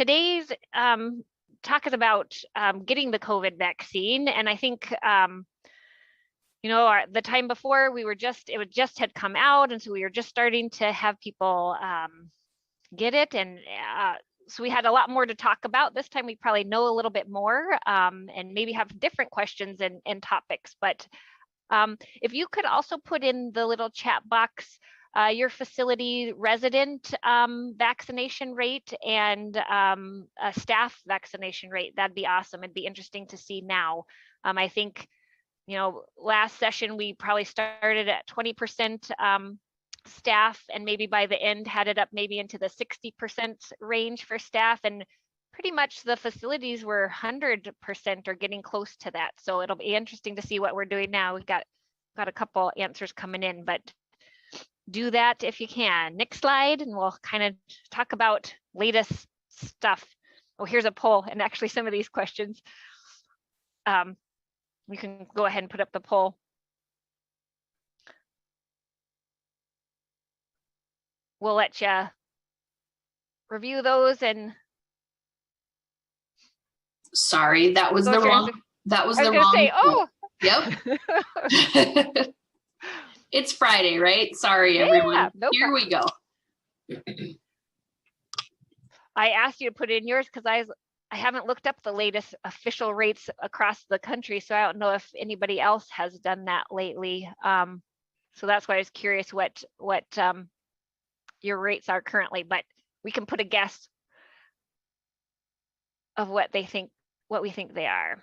today's talk is about getting the COVID vaccine. And I think, you know, the time before it just had come out. And so we were just starting to have people get it. And so we had a lot more to talk about. This time we probably know a little bit more and maybe have different questions and topics. But if you could also put in the little chat box your facility resident vaccination rate and staff vaccination rate, that'd be awesome. It'd be interesting to see now. I think, you know, last session we probably started at 20% staff, and maybe by the end had it up maybe into the 60% range for staff, and pretty much the facilities were 100% or getting close to that. So it'll be interesting to see what we're doing now. We've got a couple answers coming in, but do that if you can. Next slide, and we'll kind of talk about latest stuff. Oh, here's a poll, and actually some of these questions. We can go ahead and put up the poll. We'll let you review those and. Sorry, that was the wrong. That was the wrong. Say, oh. Yep. It's Friday, right? Sorry, everyone. Yeah, no Here problem. We go. I asked you to put in yours because I haven't looked up the latest official rates across the country, so I don't know if anybody else has done that lately. So that's why I was curious what your rates are currently, but we can put a guess of what we think they are.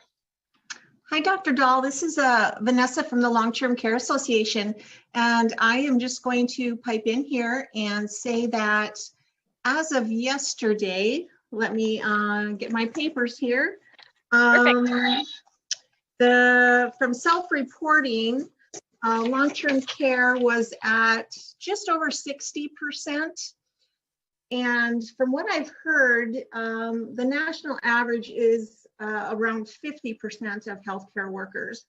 Hi, Dr. Dahl. This is Vanessa from the Long-Term Care Association, and I am just going to pipe in here and say that as of yesterday, let me get my papers here. From self-reporting, long-term care was at just over 60%. And from what I've heard, the national average is around 50% of healthcare workers.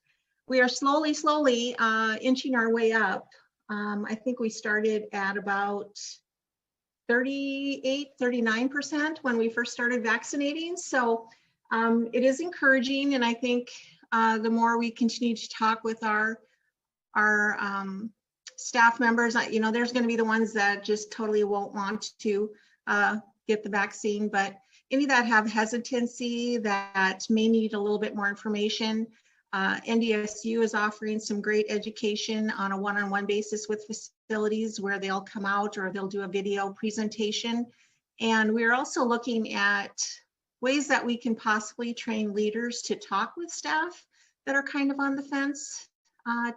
We are slowly inching our way up. I think we started at about 38, 39% when we first started vaccinating. So it is encouraging, and I think the more we continue to talk with our staff members, you know, there's going to be the ones that just totally won't want to get the vaccine, but any that have hesitancy, that may need a little bit more information, NDSU is offering some great education on a one-on-one basis with facilities where they'll come out or they'll do a video presentation. And we're also looking at ways that we can possibly train leaders to talk with staff that are kind of on the fence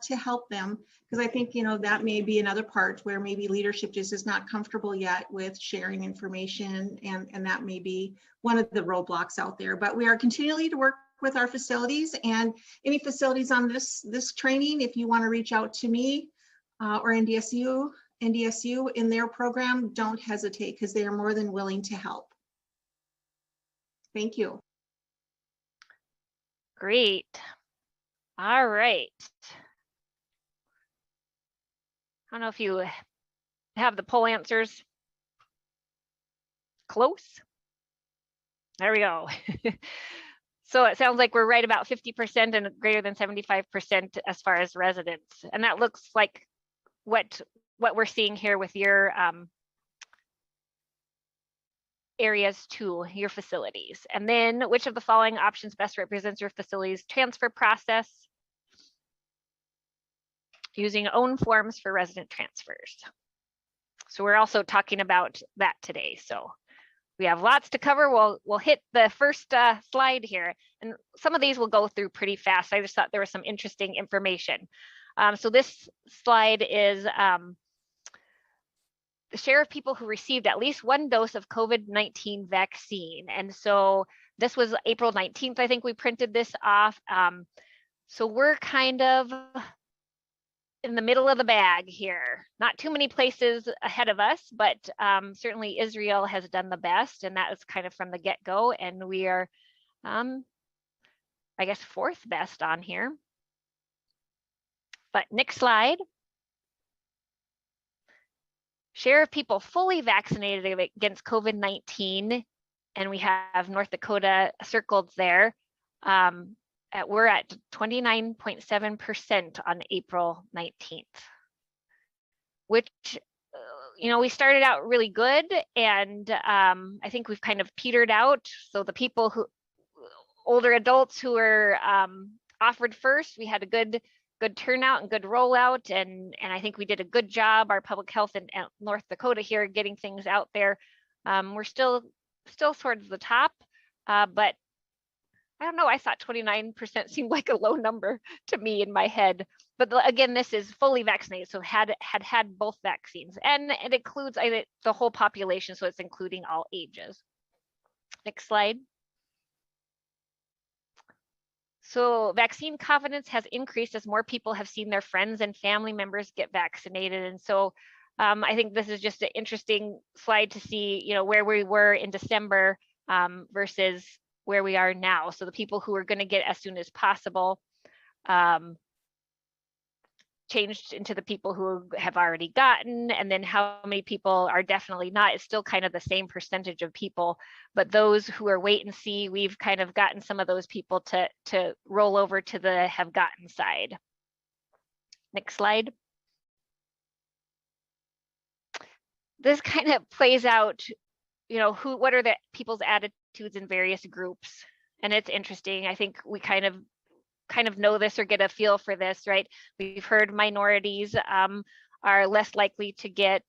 to help them. Because I think, you know, that may be another part where maybe leadership just is not comfortable yet with sharing information, and that may be one of the roadblocks out there. But we are continually to work with our facilities, and any facilities on this training, if you want to reach out to me or NDSU in their program, don't hesitate, because they are more than willing to help. Thank you. Great. All right. I don't know if you have the poll answers close. There we go. So it sounds like we're right about 50% and greater than 75% as far as residents. And that looks like what we're seeing here with your areas too, your facilities. And then which of the following options best represents your facility's transfer process? Using own forms for resident transfers. So we're also talking about that today. So we have lots to cover. We'll hit the first slide here, and some of these we'll go through pretty fast. I just thought there was some interesting information. So this slide is the share of people who received at least one dose of COVID-19 vaccine. And so this was April 19th, I think we printed this off. So we're kind of in the middle of the bag here. Not too many places ahead of us, but certainly Israel has done the best, and that is kind of from the get-go. And we are, I guess, fourth best on here. But next slide. Share of people fully vaccinated against COVID-19 and we have North Dakota circled there. We're at 29.7% on April 19th, which, we started out really good, and I think we've kind of petered out. So the people older adults who were offered first, we had a good turnout and good rollout, and I think we did a good job, our public health in North Dakota here, getting things out there. We're still towards the top, but I don't know, I thought 29% seemed like a low number to me in my head. But again, this is fully vaccinated, so had both vaccines, and it includes the whole population, so it's including all ages. Next slide. So vaccine confidence has increased as more people have seen their friends and family members get vaccinated. And so I think this is just an interesting slide to see, where we were in December versus where we are now. So the people who are going to get as soon as possible changed into the people who have already gotten, and then how many people are definitely not. It's still kind of the same percentage of people, but those who are wait and see, we've kind of gotten some of those people to roll over to the have gotten side. Next slide. This kind of plays out, what are the people's attitudes in various groups, and it's interesting. I think we kind of know this or get a feel for this, right? We've heard minorities are less likely to get,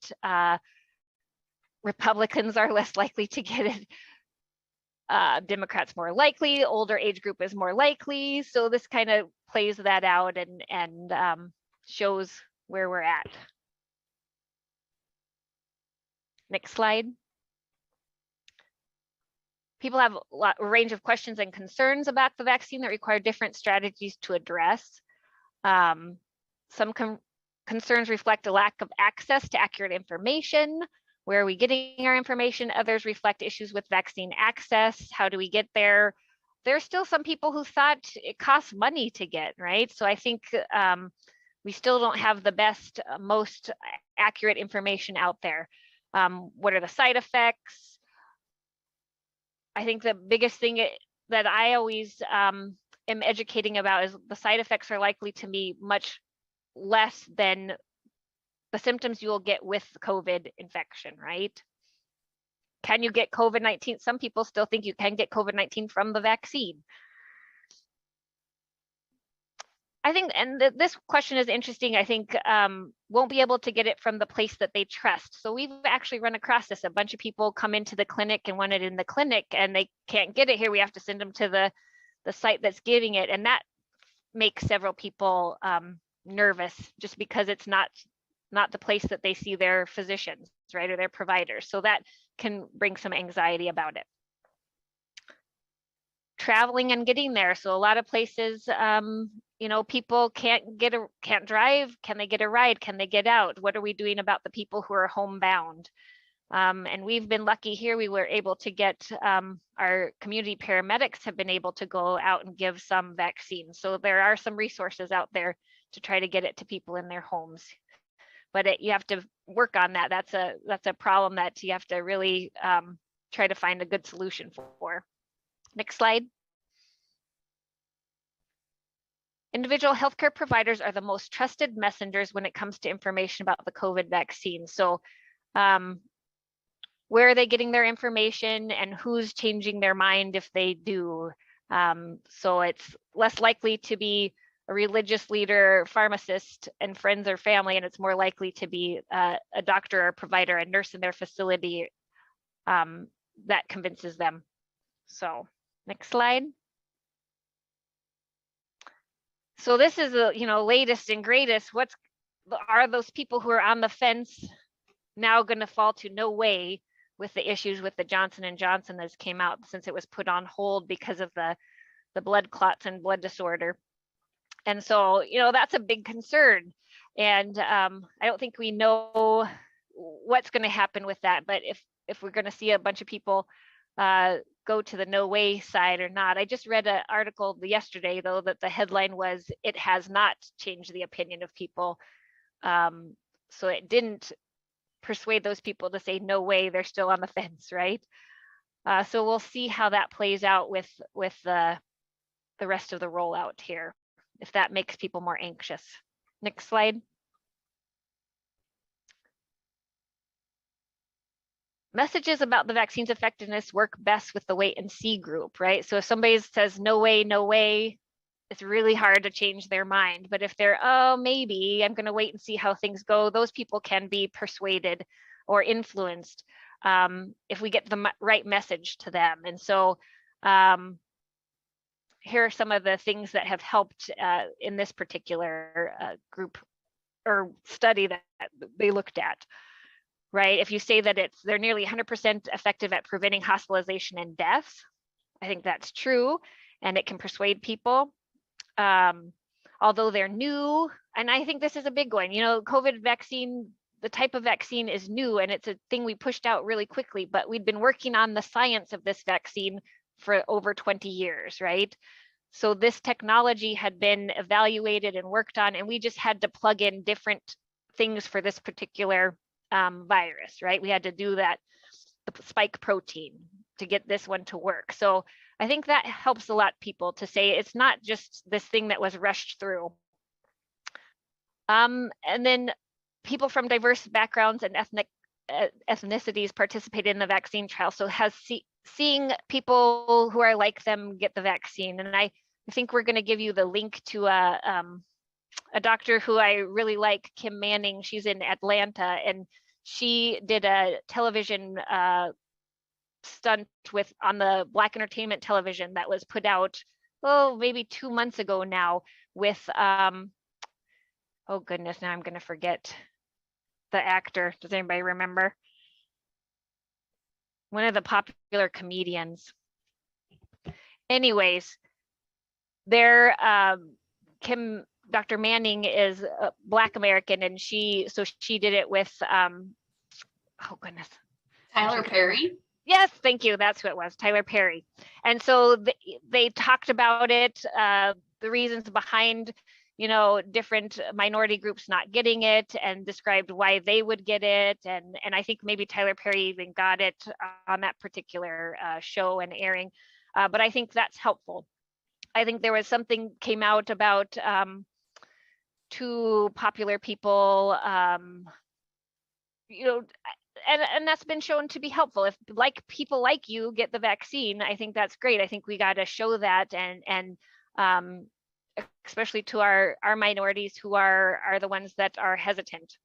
Republicans are less likely to get it, Democrats more likely, older age group is more likely. So this kind of plays that out and shows where we're at. Next slide. People have a range of questions and concerns about the vaccine that require different strategies to address. Some concerns reflect a lack of access to accurate information. Where are we getting our information? Others reflect issues with vaccine access. How do we get there? There's still some people who thought it costs money to get, right? So I think we still don't have the best, most accurate information out there. What are the side effects? I think the biggest thing that I always am educating about is the side effects are likely to be much less than the symptoms you will get with COVID infection, right? Can you get COVID-19? Some people still think you can get COVID-19 from the vaccine. I think, and this question is interesting, I think won't be able to get it from the place that they trust. So we've actually run across this. A bunch of people come into the clinic and want it in the clinic and they can't get it here. We have to send them to the site that's giving it. And that makes several people nervous just because it's not the place that they see their physicians, right, or their providers. So that can bring some anxiety about it. Traveling and getting there. So a lot of places, people can't drive. Can they get a ride? Can they get out? What are we doing about the people who are homebound? And we've been lucky here. We were able to get, our community paramedics have been able to go out and give some vaccines. So there are some resources out there to try to get it to people in their homes. But you have to work on that. That's a problem that you have to really try to find a good solution for. Next slide. Individual healthcare providers are the most trusted messengers when it comes to information about the COVID vaccine. So where are they getting their information and who's changing their mind if they do? So it's less likely to be a religious leader, pharmacist, and friends or family, and it's more likely to be a doctor or provider, a nurse in their facility that convinces them. So next slide. So this is the latest and greatest. Are those people who are on the fence now going to fall to no way with the issues with the Johnson & Johnson that came out since it was put on hold because of the blood clots and blood disorder? And so, that's a big concern. And I don't think we know what's going to happen with that. But if we're going to see a bunch of people go to the no way side or not. I just read an article yesterday, though, that the headline was, it has not changed the opinion of people. So it didn't persuade those people to say no way, they're still on the fence, right? So we'll see how that plays out with the rest of the rollout here, if that makes people more anxious. Next slide. Messages about the vaccine's effectiveness work best with the wait and see group, right? So if somebody says no way, it's really hard to change their mind. But if they're, oh, maybe I'm going to wait and see how things go, those people can be persuaded or influenced if we get the right message to them. And so here are some of the things that have helped in this particular group or study that they looked at. Right? If you say that they're nearly 100% effective at preventing hospitalization and deaths, I think that's true, and it can persuade people. Although they're new, and I think this is a big one. You know, COVID vaccine, the type of vaccine is new, and it's a thing we pushed out really quickly, but we'd been working on the science of this vaccine for over 20 years, right? So this technology had been evaluated and worked on, and we just had to plug in different things for this particular virus, right? We had to do that, the spike protein, to get this one to work. So I think that helps a lot people to say it's not just this thing that was rushed through. And then people from diverse backgrounds and ethnicities participated in the vaccine trial. So seeing people who are like them get the vaccine. And I think we're going to give you the link to a doctor who I really like, Kim Manning. She's in Atlanta, and she did a television stunt on the Black Entertainment Television that was put out, maybe 2 months ago now with, oh goodness, now I'm going to forget the actor. Does anybody remember? One of the popular comedians. Anyways, Dr. Manning is a Black American, and she did it with, oh goodness. Tyler Perry? Yes, thank you. That's who it was, Tyler Perry. And so they talked about it, the reasons behind, you know, different minority groups not getting it, and described why they would get it. And I think maybe Tyler Perry even got it on that particular show and airing. But I think that's helpful. I think there was something came out about two popular people, you know, and that's been shown to be helpful. If people like you get the vaccine, I think that's great. I think we got to show that, and especially to our minorities who are the ones that are hesitant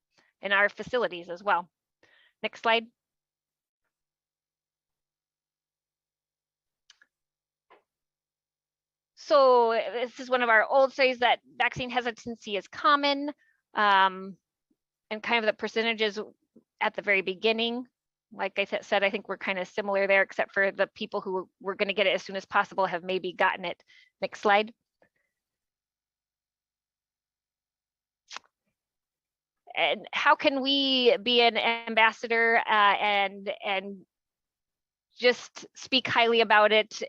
in our facilities as well. Next slide. So this is one of our old studies that vaccine hesitancy is common, and kind of the percentages at the very beginning. Like I said, I think we're kind of similar there, except for the people who were going to get it as soon as possible have maybe gotten it. Next slide. And how can we be an ambassador and just speak highly about it?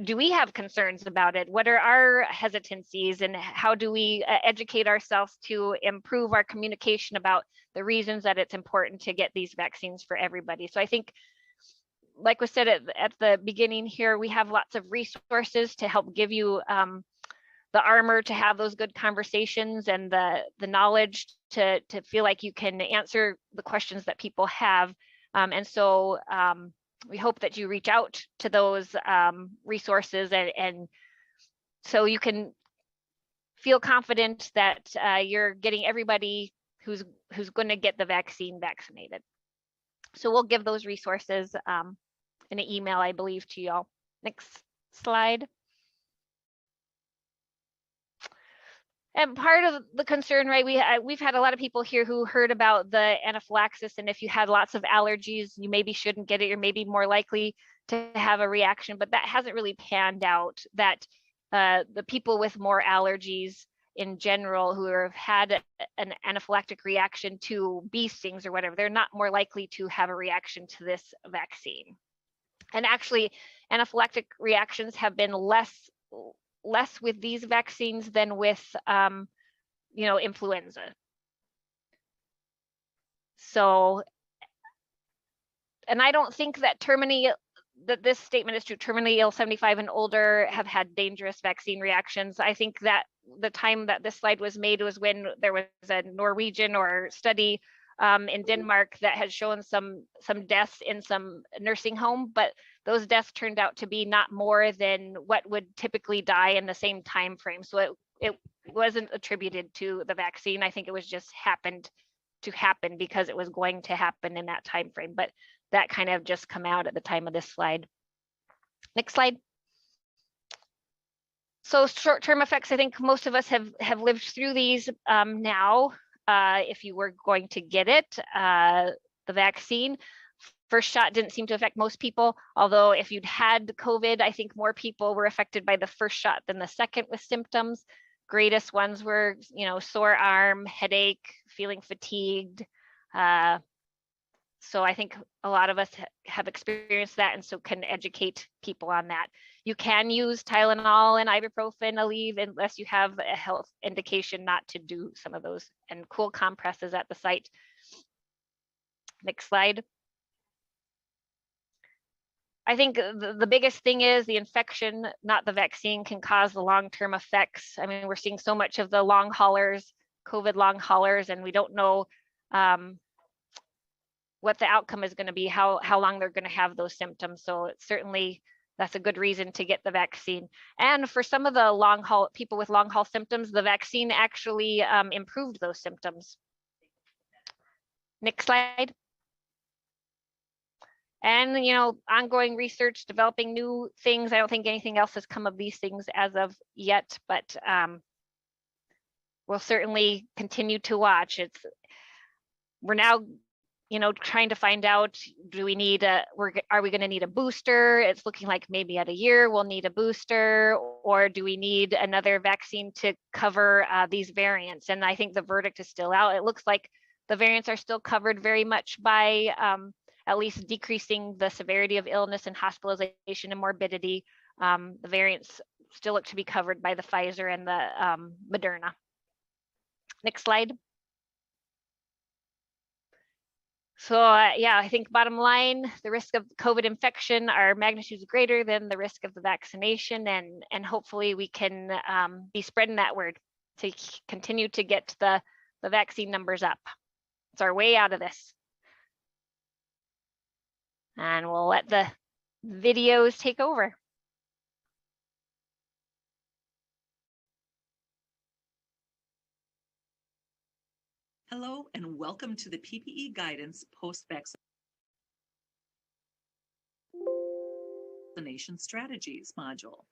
Do we have concerns about it? What are our hesitancies, and how do we educate ourselves to improve our communication about the reasons that it's important to get these vaccines for everybody? So I think, like we said at the beginning here, we have lots of resources to help give you the armor to have those good conversations, and the knowledge to feel like you can answer the questions that people have. And so we hope that you reach out to those resources, and so you can feel confident that you're getting everybody who's going to get the vaccine vaccinated. So we'll give those resources in an email, I believe, to y'all. Next slide. And part of the concern, right, we've had a lot of people here who heard about the anaphylaxis, and if you had lots of allergies, you maybe shouldn't get it. You're maybe more likely to have a reaction, but that hasn't really panned out. That the people with more allergies in general who have had an anaphylactic reaction to bee stings or whatever, they're not more likely to have a reaction to this vaccine. And actually, anaphylactic reactions have been less with these vaccines than with you know, influenza. So, and I don't think that that this statement is true. Terminally ill 75 and older have had dangerous vaccine reactions. I think that the time that this slide was made was when there was a Norwegian or study in Denmark that had shown some deaths in some nursing home, but those deaths turned out to be not more than what would typically die in the same time frame. So it wasn't attributed to the vaccine. I think it was just happened to happen because it was going to happen in that time frame. But that kind of just come out at the time of this slide. Next slide. So short-term effects, I think most of us have lived through these now. If you were going to get it, the vaccine, first shot didn't seem to affect most people, although if you'd had COVID, I think more people were affected by the first shot than the second with symptoms. Greatest ones were, you know, sore arm, headache, feeling fatigued. So I think a lot of us have experienced that and so can educate people on that. You can use Tylenol and ibuprofen, Aleve, unless you have a health indication not to do some of those, and cool compresses at the site. Next slide. I think the biggest thing is the infection, not the vaccine, can cause the long-term effects. I mean, we're seeing so much of the long haulers, COVID long haulers, and we don't know what the outcome is going to be, how long they're going to have those symptoms. So certainly that's a good reason to get the vaccine. And for some of the long haul people with long haul symptoms, the vaccine actually improved those symptoms. Next slide. And, you know, ongoing research, developing new things. I don't think anything else has come of these things as of yet, but we'll certainly continue to watch. We're now, you know, trying to find out, do we need are we going to need a booster? It's looking like maybe at a year we'll need a booster, or do we need another vaccine to cover these variants? And I think the verdict is still out. It looks like the variants are still covered very much by at least decreasing the severity of illness and hospitalization and morbidity. The variants still look to be covered by the Pfizer and the Moderna. Next slide. So yeah, I think bottom line, the risk of COVID infection are magnitudes greater than the risk of the vaccination, and hopefully we can be spreading that word to continue to get the vaccine numbers up. It's our way out of this. And we'll let the videos take over. Hello and welcome to the PPE Guidance Post-Vaccination Strategies module.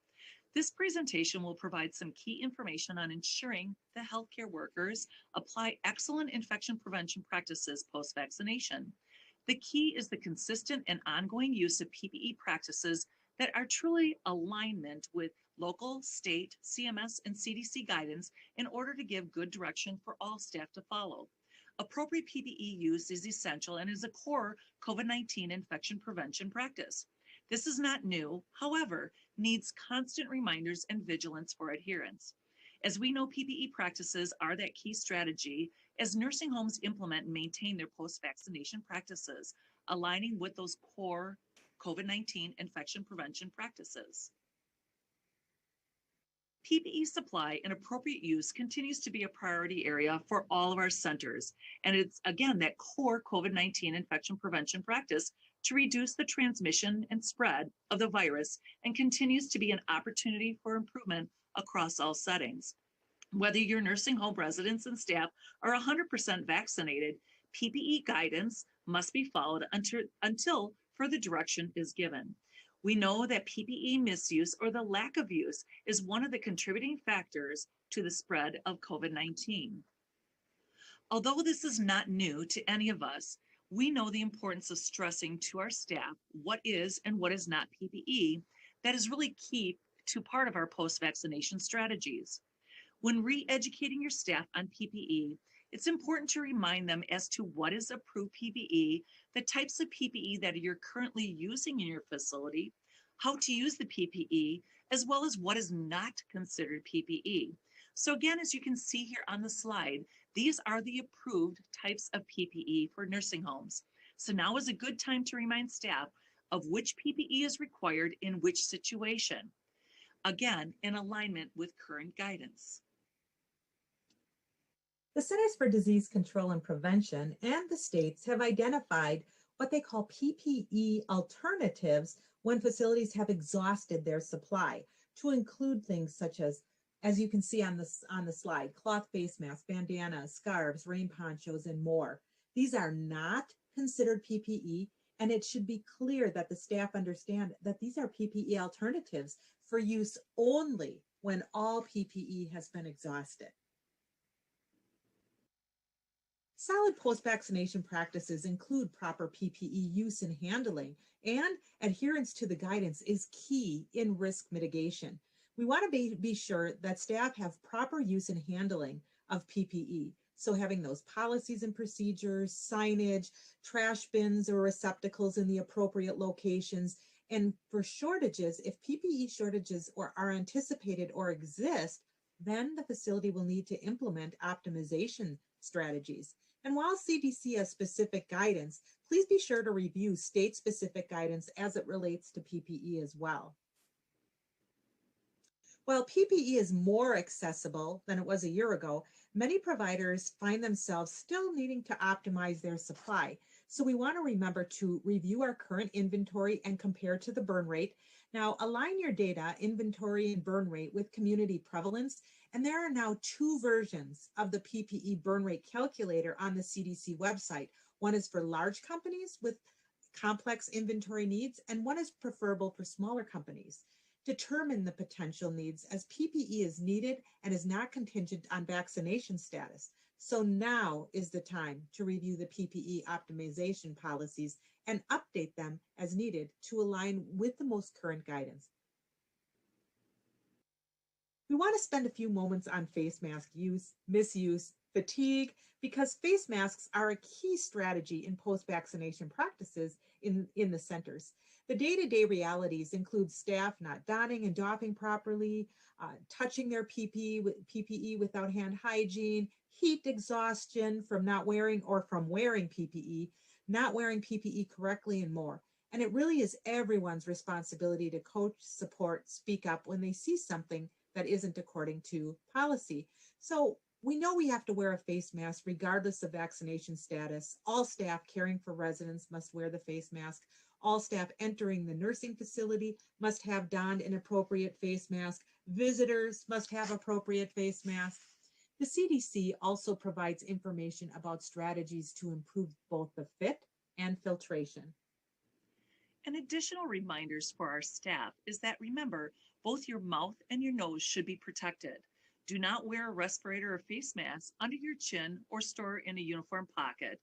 This presentation will provide some key information on ensuring the healthcare workers apply excellent infection prevention practices post-vaccination. The key is the consistent and ongoing use of PPE practices that are truly alignment with local, state, CMS, and CDC guidance in order to give good direction for all staff to follow. Appropriate PPE use is essential and is a core COVID-19 infection prevention practice. This is not new, however, needs constant reminders and vigilance for adherence. As we know, PPE practices are that key strategy as nursing homes implement and maintain their post-vaccination practices, aligning with those core COVID-19 infection prevention practices. PPE supply and appropriate use continues to be a priority area for all of our centers. And it's, again, that core COVID-19 infection prevention practice to reduce the transmission and spread of the virus, and continues to be an opportunity for improvement across all settings. Whether your nursing home residents and staff are 100% vaccinated, PPE guidance must be followed until further direction is given. We know that PPE misuse or the lack of use is one of the contributing factors to the spread of COVID-19. Although this is not new to any of us, we know the importance of stressing to our staff what is and what is not PPE. That is really key to part of our post-vaccination strategies. When re-educating your staff on PPE, it's important to remind them as to what is approved PPE, the types of PPE that you're currently using in your facility, how to use the PPE, as well as what is not considered PPE. So again, as you can see here on the slide, these are the approved types of PPE for nursing homes. So now is a good time to remind staff of which PPE is required in which situation. Again, in alignment with current guidance. The Centers for Disease Control and Prevention and the states have identified what they call PPE alternatives when facilities have exhausted their supply, to include things such as you can see on the slide, cloth face masks, bandanas, scarves, rain ponchos, and more. These are not considered PPE, and it should be clear that the staff understand that these are PPE alternatives for use only when all PPE has been exhausted. Solid post-vaccination practices include proper PPE use and handling, and adherence to the guidance is key in risk mitigation. We want to be sure that staff have proper use and handling of PPE. So having those policies and procedures, signage, trash bins or receptacles in the appropriate locations. And for shortages, if PPE shortages are anticipated or exist, then the facility will need to implement optimization strategies. And while CDC has specific guidance, please be sure to review state-specific guidance as it relates to PPE as well. While PPE is more accessible than it was a year ago, many providers find themselves still needing to optimize their supply. So we want to remember to review our current inventory and compare to the burn rate. Now, align your data, inventory and burn rate, with community prevalence. And there are now 2 versions of the PPE burn rate calculator on the CDC website. One is for large companies with complex inventory needs, and one is preferable for smaller companies. Determine the potential needs, as PPE is needed and is not contingent on vaccination status. So now is the time to review the PPE optimization policies and update them as needed to align with the most current guidance. We want to spend a few moments on face mask use, misuse, fatigue, because face masks are a key strategy in post-vaccination practices in the centers. The day-to-day realities include staff not donning and doffing properly, touching their PPE without hand hygiene, heat exhaustion from not wearing or from wearing PPE, not wearing PPE correctly, and more. And it really is everyone's responsibility to coach, support, speak up when they see something that isn't according to policy. So we know we have to wear a face mask regardless of vaccination status. All staff caring for residents must wear the face mask. All staff entering the nursing facility must have donned an appropriate face mask. Visitors must have appropriate face masks. The CDC also provides information about strategies to improve both the fit and filtration. And additional reminders for our staff is that, remember, both your mouth and your nose should be protected. Do not wear a respirator or face mask under your chin or store in a uniform pocket.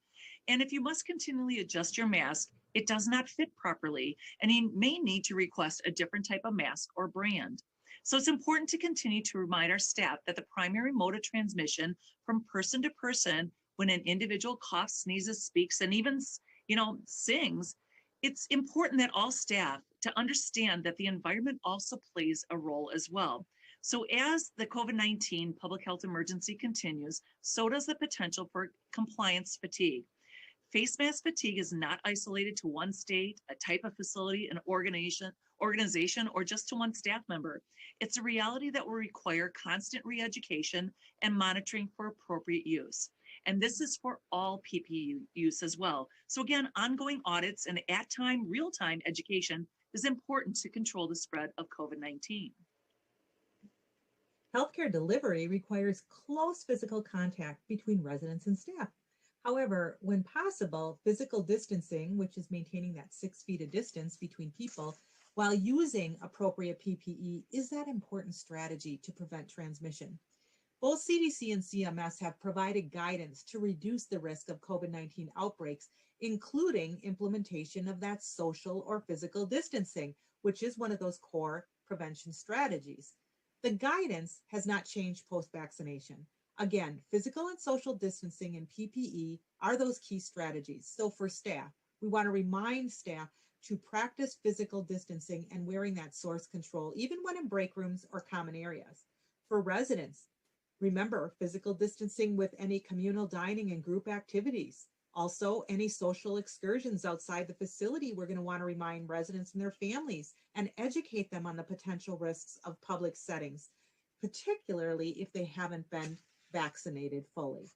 And if you must continually adjust your mask, it does not fit properly, and you may need to request a different type of mask or brand. So it's important to continue to remind our staff that the primary mode of transmission from person to person, when an individual coughs, sneezes, speaks, and even sings, it's important that all staff to understand that the environment also plays a role as well. So as the COVID-19 public health emergency continues, so does the potential for compliance fatigue. Face mask fatigue is not isolated to one state, a type of facility, an organization, or just to one staff member. It's a reality that will require constant re-education and monitoring for appropriate use. And this is for all PPE use as well. So again, ongoing audits and at-time, real-time education is important to control the spread of COVID-19. Healthcare delivery requires close physical contact between residents and staff. However, when possible, physical distancing, which is maintaining that 6 feet of distance between people while using appropriate PPE, is that important strategy to prevent transmission. Both CDC and CMS have provided guidance to reduce the risk of COVID-19 outbreaks, including implementation of that social or physical distancing, which is one of those core prevention strategies. The guidance has not changed post-vaccination. Again, physical and social distancing and PPE are those key strategies. So for staff, we want to remind staff to practice physical distancing and wearing that source control, even when in break rooms or common areas. For residents, remember physical distancing with any communal dining and group activities. Also, any social excursions outside the facility, we're going to want to remind residents and their families and educate them on the potential risks of public settings, particularly if they haven't been vaccinated fully.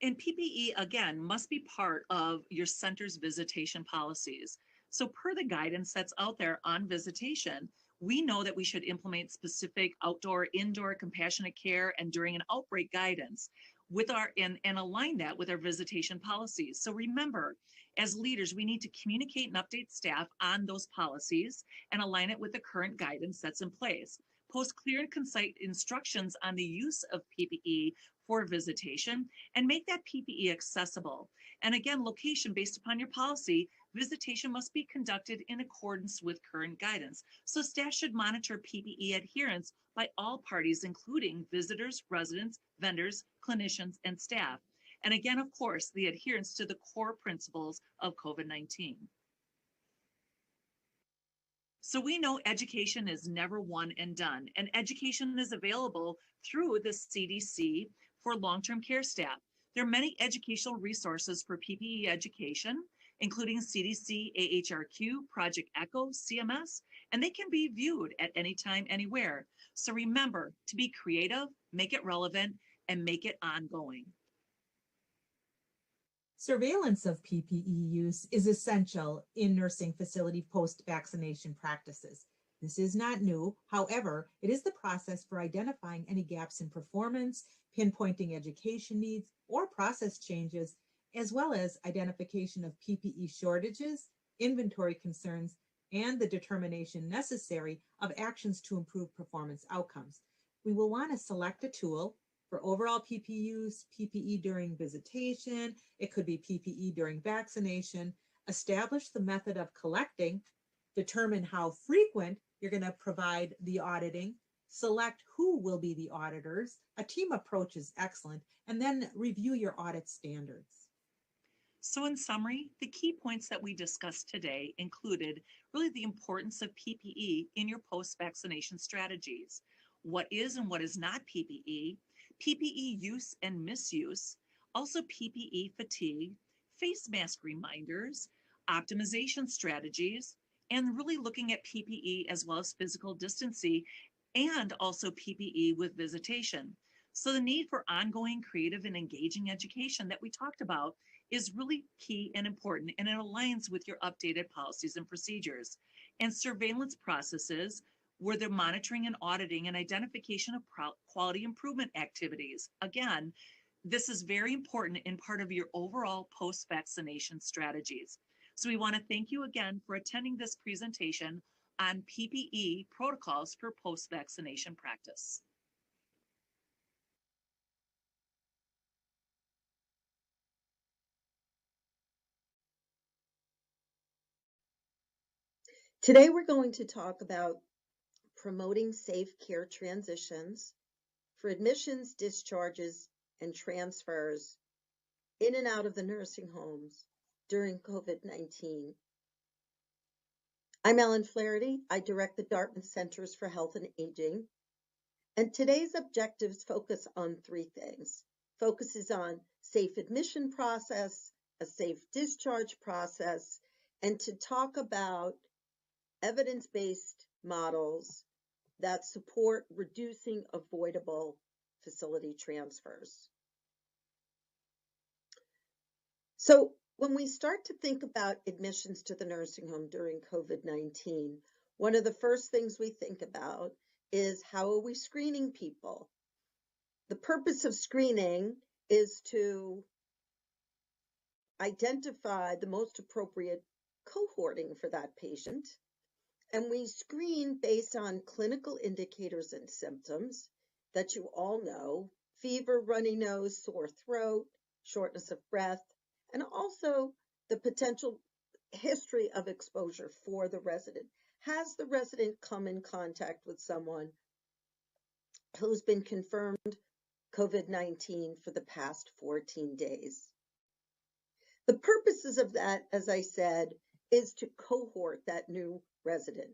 And PPE, again, must be part of your center's visitation policies. So per the guidance that's out there on visitation, we know that we should implement specific outdoor, indoor compassionate care and during an outbreak guidance with our and align that with our visitation policies. So remember, as leaders, we need to communicate and update staff on those policies and align it with the current guidance that's in place. Post clear and concise instructions on the use of PPE for visitation and make that PPE accessible. And again, location based upon your policy, visitation must be conducted in accordance with current guidance. So staff should monitor PPE adherence by all parties, including visitors, residents, vendors, clinicians, and staff. And again, of course, the adherence to the core principles of COVID-19. So we know education is never one and done, and education is available through the CDC for long-term care staff. There are many educational resources for PPE education, including CDC, AHRQ, Project ECHO, CMS, and they can be viewed at any time, anywhere. So remember to be creative, make it relevant, and make it ongoing. Surveillance of PPE use is essential in nursing facility post-vaccination practices. This is not new. However, it is the process for identifying any gaps in performance, pinpointing education needs or process changes, as well as identification of PPE shortages, inventory concerns, and the determination necessary of actions to improve performance outcomes. We will want to select a tool for overall PPE use, PPE during visitation, it could be PPE during vaccination, establish the method of collecting, determine how frequent you're going to provide the auditing, select who will be the auditors. A team approach is excellent, and then review your audit standards. So in summary, the key points that we discussed today included really the importance of PPE in your post-vaccination strategies. What is and what is not PPE, PPE use and misuse, also PPE fatigue, face mask reminders, optimization strategies, and really looking at PPE as well as physical distancing and also PPE with visitation. So the need for ongoing creative and engaging education that we talked about is really key and important, and it aligns with your updated policies and procedures. And surveillance processes where they're monitoring and auditing and identification of quality improvement activities. Again, this is very important in part of your overall post-vaccination strategies. So we want to thank you again for attending this presentation on PPE protocols for post-vaccination practice. Today, we're going to talk about promoting safe care transitions for admissions, discharges, and transfers in and out of the nursing homes during COVID-19. I'm Ellen Flaherty. I direct the Dartmouth Centers for Health and Aging. And today's objectives focus on three things. Focuses on safe admission process, a safe discharge process, and to talk about evidence-based models that support reducing avoidable facility transfers. So when we start to think about admissions to the nursing home during COVID-19, one of the first things we think about is how are we screening people? The purpose of screening is to identify the most appropriate cohorting for that patient. And we screen based on clinical indicators and symptoms that you all know: fever, runny nose, sore throat, shortness of breath, and also the potential history of exposure for the resident. Has the resident come in contact with someone who's been confirmed COVID-19 for the past 14 days? The purposes of that, as I said, is to cohort that new resident.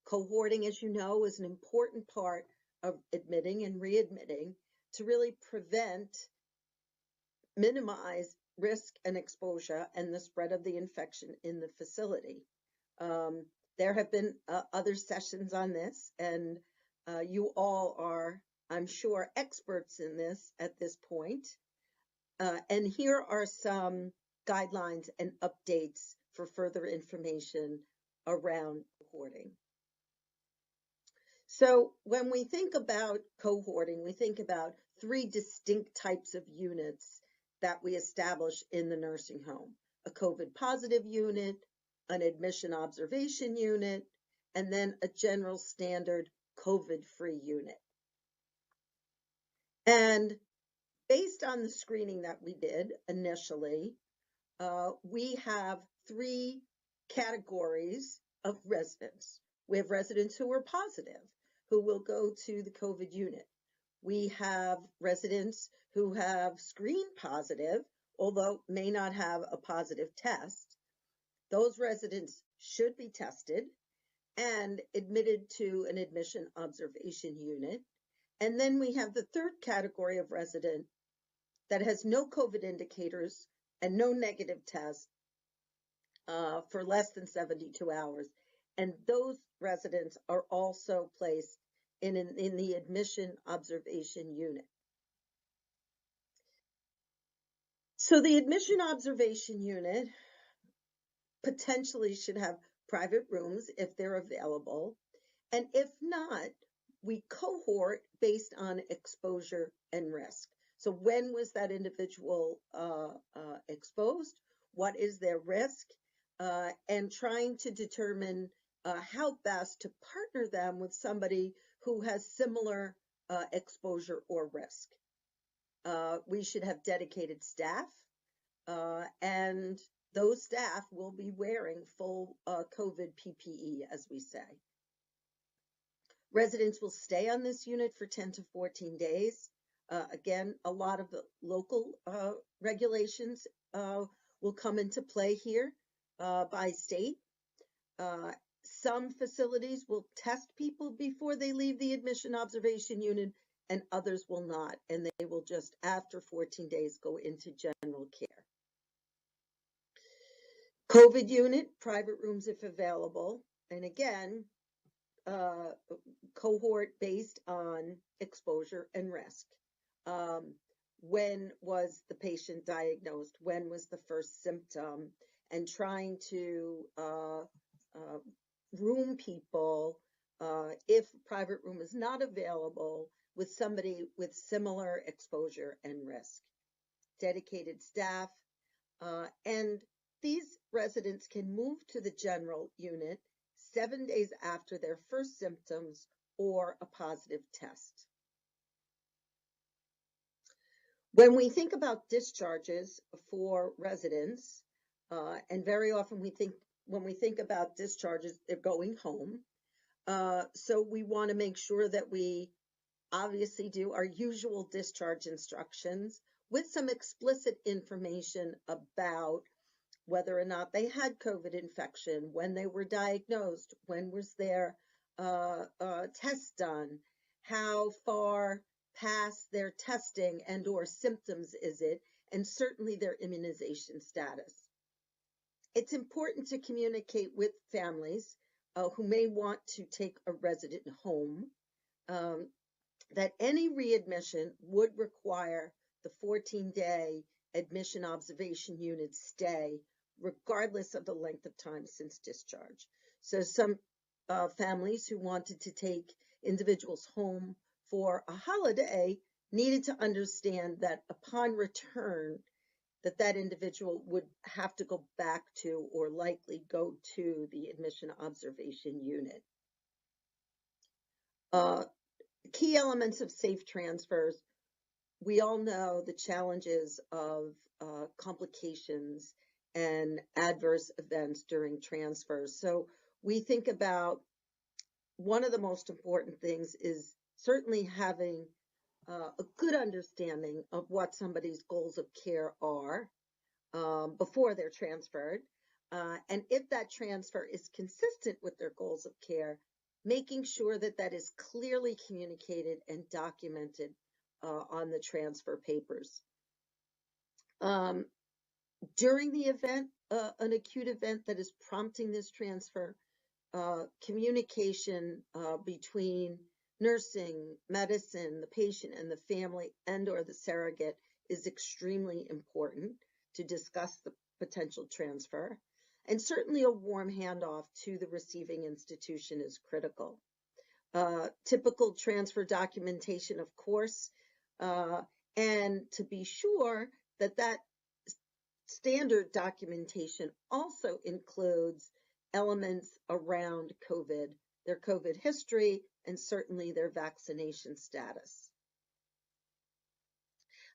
Cohorting, as you know, is an important part of admitting and readmitting to really prevent minimize risk and exposure and the spread of the infection in the facility. There have been other sessions on this, and you all are, I'm sure, experts in this at this point. And here are some guidelines and updates for further information around cohorting. So when we think about cohorting, we think about 3 distinct types of units that we establish in the nursing home: a COVID positive unit, an admission observation unit, and then a general standard COVID-free unit. And based on the screening that we did initially, we have 3 categories of residents. We have residents who are positive, who will go to the COVID unit. We have residents who have screened positive, although may not have a positive test. Those residents should be tested and admitted to an admission observation unit. And then we have the 3rd category of resident that has no COVID indicators and no negative test for less than 72 hours. And those residents are also placed in the admission observation unit. So the admission observation unit potentially should have private rooms if they're available. And if not, we cohort based on exposure and risk. So when was that individual exposed? What is their risk? And trying to determine how best to partner them with somebody who has similar exposure or risk. We should have dedicated staff, and those staff will be wearing full COVID PPE, as we say. Residents will stay on this unit for 10 to 14 days. Again, a lot of the local regulations will come into play here by state. Some facilities will test people before they leave the admission observation unit, and others will not, and they will just, after 14 days, go into general care. COVID unit, private rooms if available, and again, cohort based on exposure and risk. When was the patient diagnosed? When was the first symptom? And trying to room people, if private room is not available, with somebody with similar exposure and risk. Dedicated staff, and these residents can move to the general unit 7 days after their first symptoms or a positive test. When we think about discharges for residents, and very often when we think about discharges, they're going home. So we want to make sure that we obviously do our usual discharge instructions with some explicit information about whether or not they had COVID infection, when they were diagnosed, when was their test done, how far past their testing and or symptoms is it, and certainly their immunization status. It's important to communicate with families who may want to take a resident home that any readmission would require the 14-day admission observation unit stay, regardless of the length of time since discharge. So some families who wanted to take individuals home for a holiday needed to understand that upon return, that individual would have to go back to or likely go to the admission observation unit. Key elements of safe transfers. We all know the challenges of complications and adverse events during transfers. So we think about one of the most important things is certainly having a good understanding of what somebody's goals of care are before they're transferred. And if that transfer is consistent with their goals of care, making sure that that is clearly communicated and documented on the transfer papers. During the event, an acute event that is prompting this transfer, communication between nursing, medicine, the patient, and the family and/or the surrogate is extremely important to discuss the potential transfer. And certainly a warm handoff to the receiving institution is critical. Typical transfer documentation, of course, and to be sure that that standard documentation also includes elements around COVID, their COVID history, and certainly their vaccination status.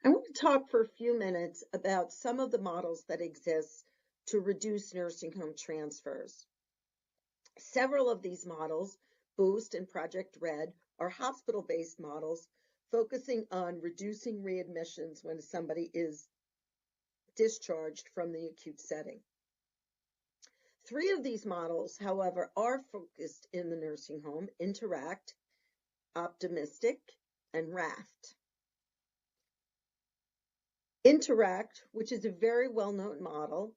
I want to talk for a few minutes about some of the models that exist to reduce nursing home transfers. Several of these models, Boost and Project Red, are hospital-based models focusing on reducing readmissions when somebody is discharged from the acute setting. 3 of these models, however, are focused in the nursing home: Interact, Optimistic, and Raft. Interact, which is a very well-known model,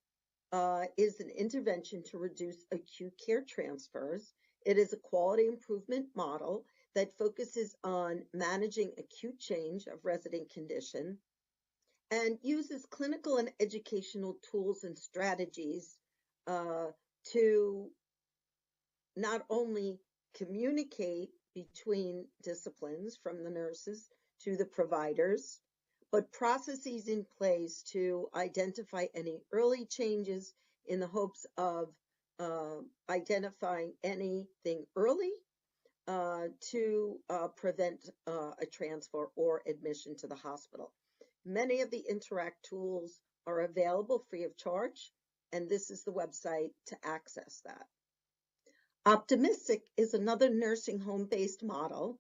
is an intervention to reduce acute care transfers. It is a quality improvement model that focuses on managing acute change of resident condition and uses clinical and educational tools and strategies to not only communicate between disciplines from the nurses to the providers, but processes in place to identify any early changes in the hopes of identifying anything early to prevent a transfer or admission to the hospital. Many of the Interact tools are available free of charge, and this is the website to access that. Optimistic is another nursing home-based model,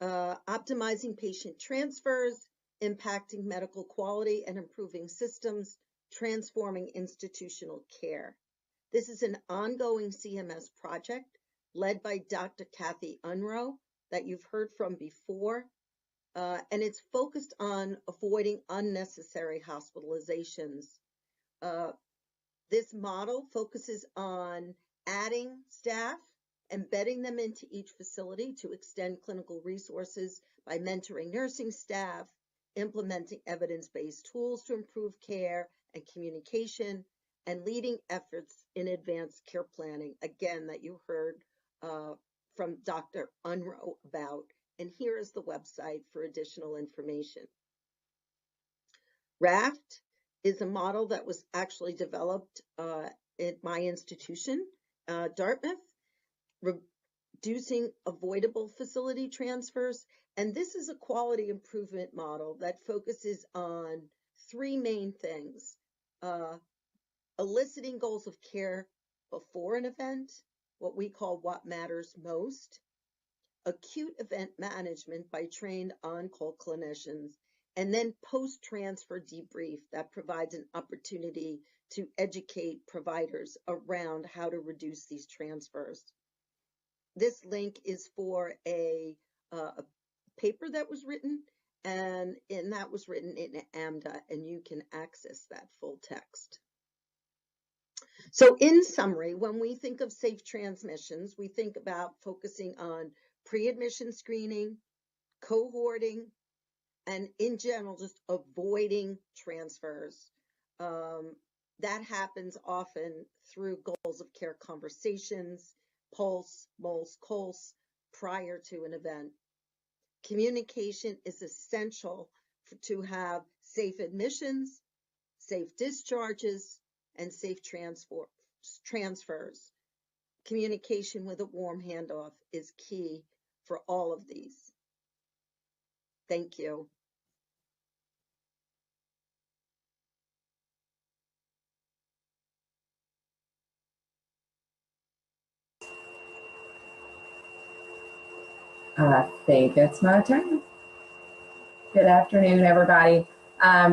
optimizing patient transfers, impacting medical quality, and improving systems, transforming institutional care. This is an ongoing CMS project led by Dr. Kathy Unruh that you've heard from before, and it's focused on avoiding unnecessary hospitalizations. This model focuses on adding staff, embedding them into each facility to extend clinical resources by mentoring nursing staff, implementing evidence-based tools to improve care and communication, and leading efforts in advanced care planning, again, that you heard from Dr. Unruh about. And here is the website for additional information. Raft is a model that was actually developed at my institution, Dartmouth, reducing avoidable facility transfers. And this is a quality improvement model that focuses on 3 main things: eliciting goals of care before an event, what we call what matters most, acute event management by trained on-call clinicians, and then post-transfer debrief that provides an opportunity to educate providers around how to reduce these transfers. This link is for a paper that was written, and that was written in AMDA, and you can access that full text. So in summary, when we think of safe transmissions, we think about focusing on pre-admission screening, cohorting, and in general, just avoiding transfers. That happens often through goals of care conversations, pulse, MOLS, COLS, prior to an event. Communication is essential to have safe admissions, safe discharges, and safe transfers. Communication with a warm handoff is key for all of these. Thank you. I think it's my turn. Good afternoon, everybody.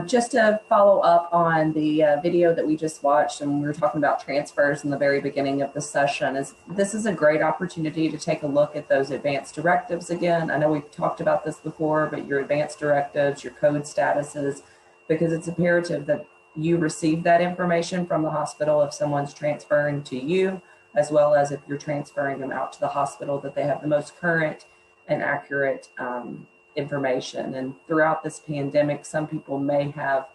Just to follow up on the video that we just watched, and we were talking about transfers in the very beginning of the session, this is a great opportunity to take a look at those advanced directives again. I know we've talked about this before, but your advanced directives, your code statuses, because it's imperative that you receive that information from the hospital if someone's transferring to you, as well as if you're transferring them out to the hospital, that they have the most current and accurate information. And throughout this pandemic, some people may have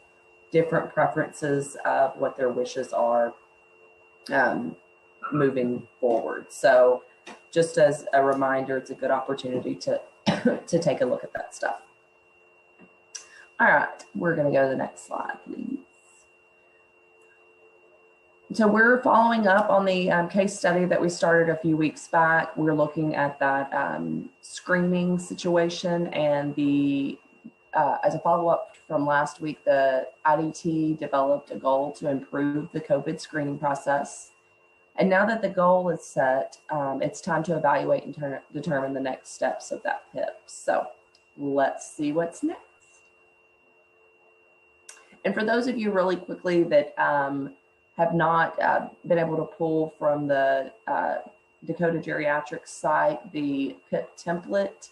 different preferences of what their wishes are moving forward. So just as a reminder, it's a good opportunity to to take a look at that stuff. All right, we're going to go to the next slide, please. So we're following up on the case study that we started a few weeks back. We're looking at that screening situation, and the as a follow-up from last week, the IDT developed a goal to improve the COVID screening process. And now that the goal is set, it's time to evaluate and determine the next steps of that PIP. So let's see what's next. And for those of you really quickly that have not been able to pull from the Dakota Geriatrics site the PIP template,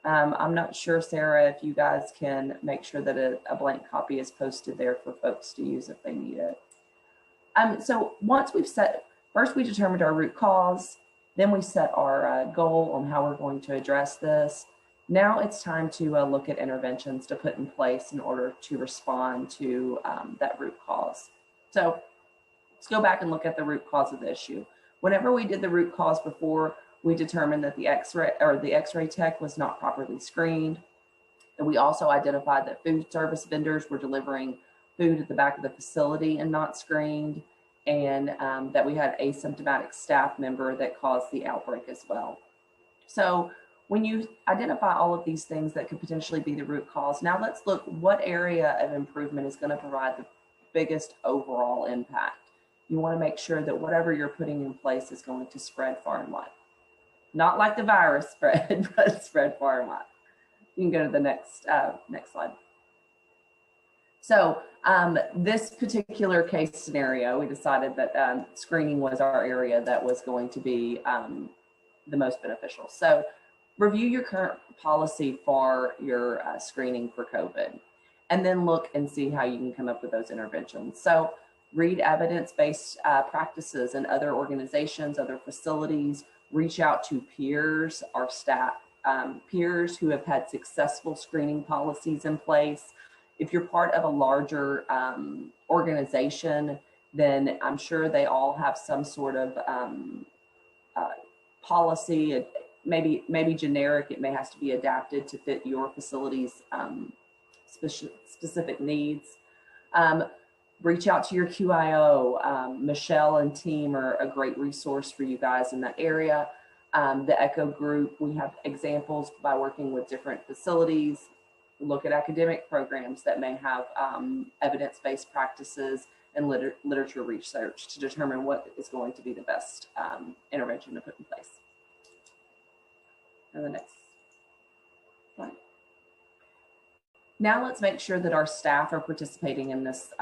I'm not sure, Sarah, if you guys can make sure that a blank copy is posted there for folks to use if they need it. So once we've set, first we determined our root cause, then we set our goal on how we're going to address this. Now it's time to look at interventions to put in place in order to respond to that root cause. So let's go back and look at the root cause of the issue. Whenever we did the root cause before, we determined that the X-ray tech was not properly screened. And we also identified that food service vendors were delivering food at the back of the facility and not screened, and that we had asymptomatic staff member that caused the outbreak as well. So when you identify all of these things that could potentially be the root cause, now let's look what area of improvement is going to provide the biggest overall impact. You want to make sure that whatever you're putting in place is going to spread far and wide. Not like the virus spread, but spread far and wide. You can go to the next slide. So this particular case scenario, we decided that screening was our area that was going to be the most beneficial. So review your current policy for your screening for COVID, and then look and see how you can come up with those interventions. So read evidence-based practices in other organizations, other facilities, reach out to peers, our staff, peers who have had successful screening policies in place. If you're part of a larger organization, then I'm sure they all have some sort of policy. Maybe generic, it may have to be adapted to fit your facility's specific needs. Reach out to your QIO. Michelle and team are a great resource for you guys in that area. The ECHO group, we have examples by working with different facilities. Look at academic programs that may have evidence-based practices and literature research to determine what is going to be the best intervention to put in place. And the next slide. Now let's make sure that our staff are participating in this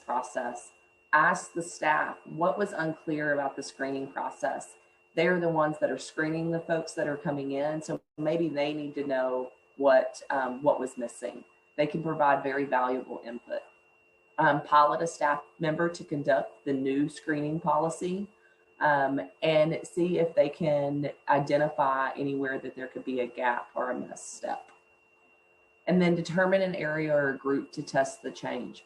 process. Ask the staff what was unclear about the screening process. They're the ones that are screening the folks that are coming in, so maybe they need to know what was missing. They can provide very valuable input. Pilot a staff member to conduct the new screening policy. And see if they can identify anywhere that there could be a gap or a misstep. And then determine an area or a group to test the change.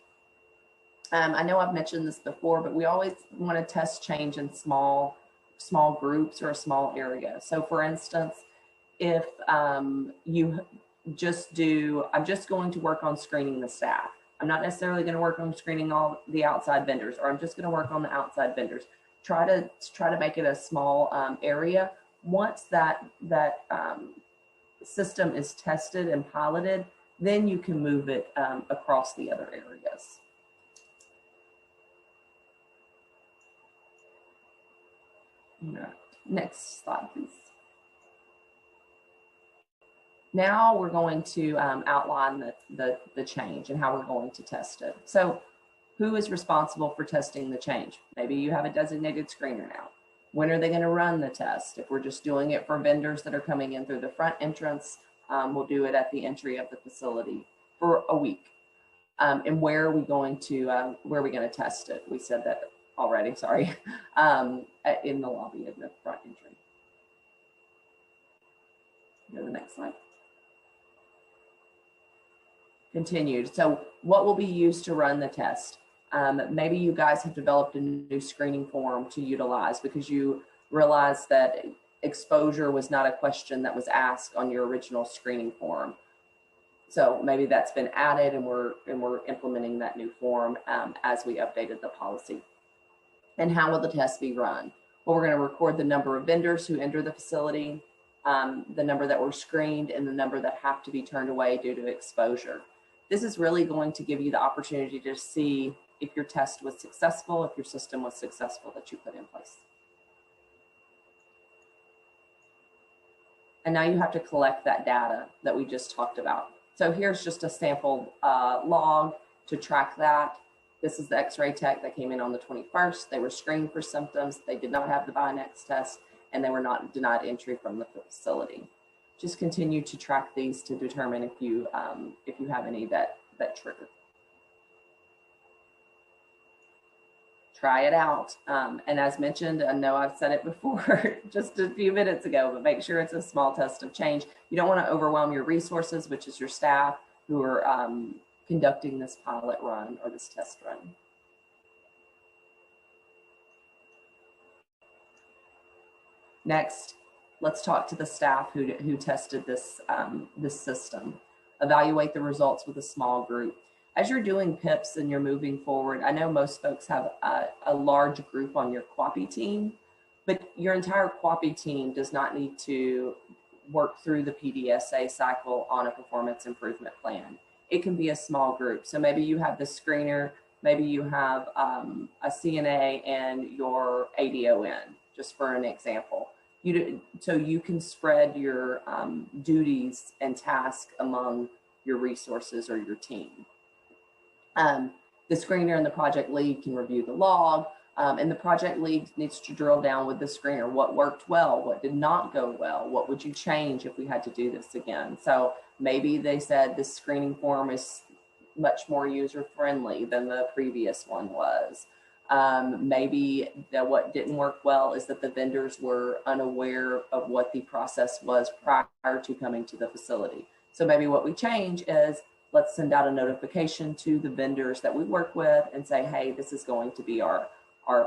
I know I've mentioned this before, but we always want to test change in small groups or a small area. So for instance, if you just I'm just going to work on screening the staff. I'm not necessarily going to work on screening all the outside vendors, or I'm just going to work on the outside vendors. Try to make it a small area. Once that system is tested and piloted, then you can move it across the other areas. All right. Next slide, please. Now we're going to outline the change and how we're going to test it. So who is responsible for testing the change? Maybe you have a designated screener now. When are they going to run the test? If we're just doing it for vendors that are coming in through the front entrance, we'll do it at the entry of the facility for a week. And where are we going to test it? We said that already, sorry, in the lobby in the front entry. Go to the next slide. Continued. So what will be used to run the test? Maybe you guys have developed a new screening form to utilize because you realized that exposure was not a question that was asked on your original screening form. So maybe that's been added and we're implementing that new form as we updated the policy. And how will the test be run? Well, we're going to record the number of vendors who enter the facility, the number that were screened, and the number that have to be turned away due to exposure. This is really going to give you the opportunity to see if your test was successful, if your system was successful that you put in place. And now you have to collect that data that we just talked about. So here's just a sample log to track that. This is the X-ray tech that came in on the 21st. They were screened for symptoms. They did not have the Binax test, and they were not denied entry from the facility. Just continue to track these to determine if you have any that trigger. Try it out. And as mentioned, I know I've said it before just a few minutes ago, but make sure it's a small test of change. You don't want to overwhelm your resources, which is your staff who are conducting this pilot run or this test run. Next, let's talk to the staff who tested this, this system. Evaluate the results with a small group. As you're doing PIPs and you're moving forward, I know most folks have a large group on your QAPI team, but your entire QAPI team does not need to work through the PDSA cycle on a performance improvement plan. It can be a small group. So maybe you have the screener, maybe you have a CNA and your ADON, just for an example. So you can spread your duties and tasks among your resources or your team. The screener and the project lead can review the log, and the project lead needs to drill down with the screener. What worked well? What did not go well? What would you change if we had to do this again? So maybe they said this screening form is much more user-friendly than the previous one was. Maybe that what didn't work well is that the vendors were unaware of what the process was prior to coming to the facility. So maybe what we change is, let's send out a notification to the vendors that we work with and say, hey, this is going to be our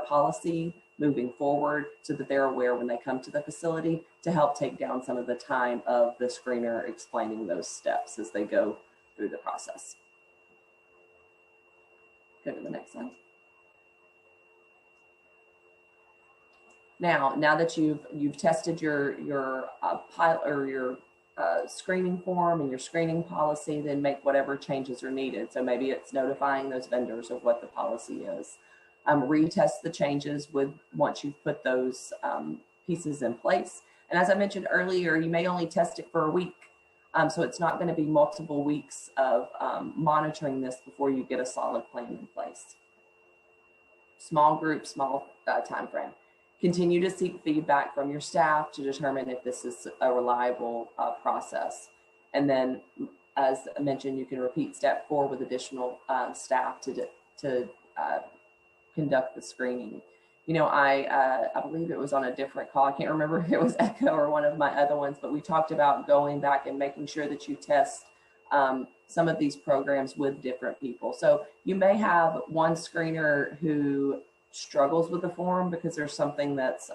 policy moving forward, so that they're aware when they come to the facility, to help take down some of the time of the screener explaining those steps as they go through the process. Go to the next slide. Now that you've tested your pilot or your screening form and your screening policy, then make whatever changes are needed. So maybe it's notifying those vendors of what the policy is. Retest the changes once you've put those pieces in place. And as I mentioned earlier, you may only test it for a week. So it's not going to be multiple weeks of monitoring this before you get a solid plan in place. Small group, small time frame. Continue to seek feedback from your staff to determine if this is a reliable process. And then, as I mentioned, you can repeat step 4 with additional staff to conduct the screening. You know, I believe it was on a different call. I can't remember if it was Echo or one of my other ones, but we talked about going back and making sure that you test some of these programs with different people. So you may have one screener who struggles with the form because there's something that's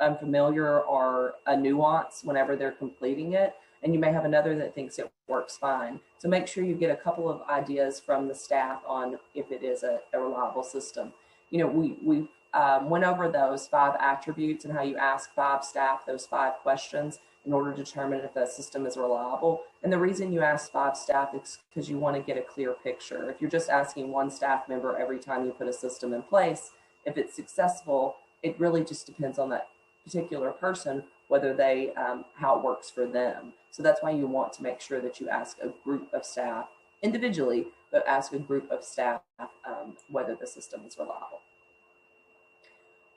unfamiliar or a nuance whenever they're completing it. And you may have another that thinks it works fine. So make sure you get a couple of ideas from the staff on if it is a reliable system. You know, we went over those 5 attributes and how you ask 5 staff those 5 questions in order to determine if a system is reliable. And the reason you ask 5 staff is because you want to get a clear picture. If you're just asking 1 staff member every time you put a system in place, if it's successful, it really just depends on that particular person, whether they, how it works for them. So that's why you want to make sure that you ask a group of staff individually, but ask a group of staff whether the system is reliable.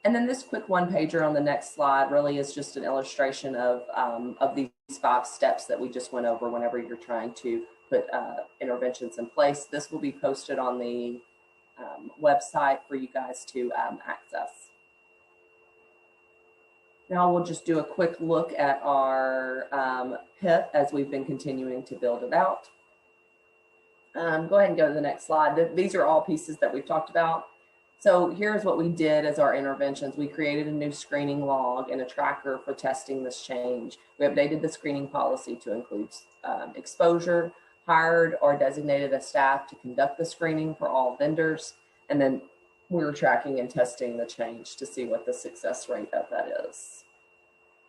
And then this quick 1-pager on the next slide really is just an illustration of these 5 steps that we just went over whenever you're trying to put interventions in place. This will be posted on the website for you guys to access. Now we'll just do a quick look at our PIP as we've been continuing to build it out. Go ahead and go to the next slide. These are all pieces that we've talked about. So here's what we did as our interventions. We created a new screening log and a tracker for testing this change. We updated the screening policy to include exposure, hired or designated a staff to conduct the screening for all vendors. And then we were tracking and testing the change to see what the success rate of that is.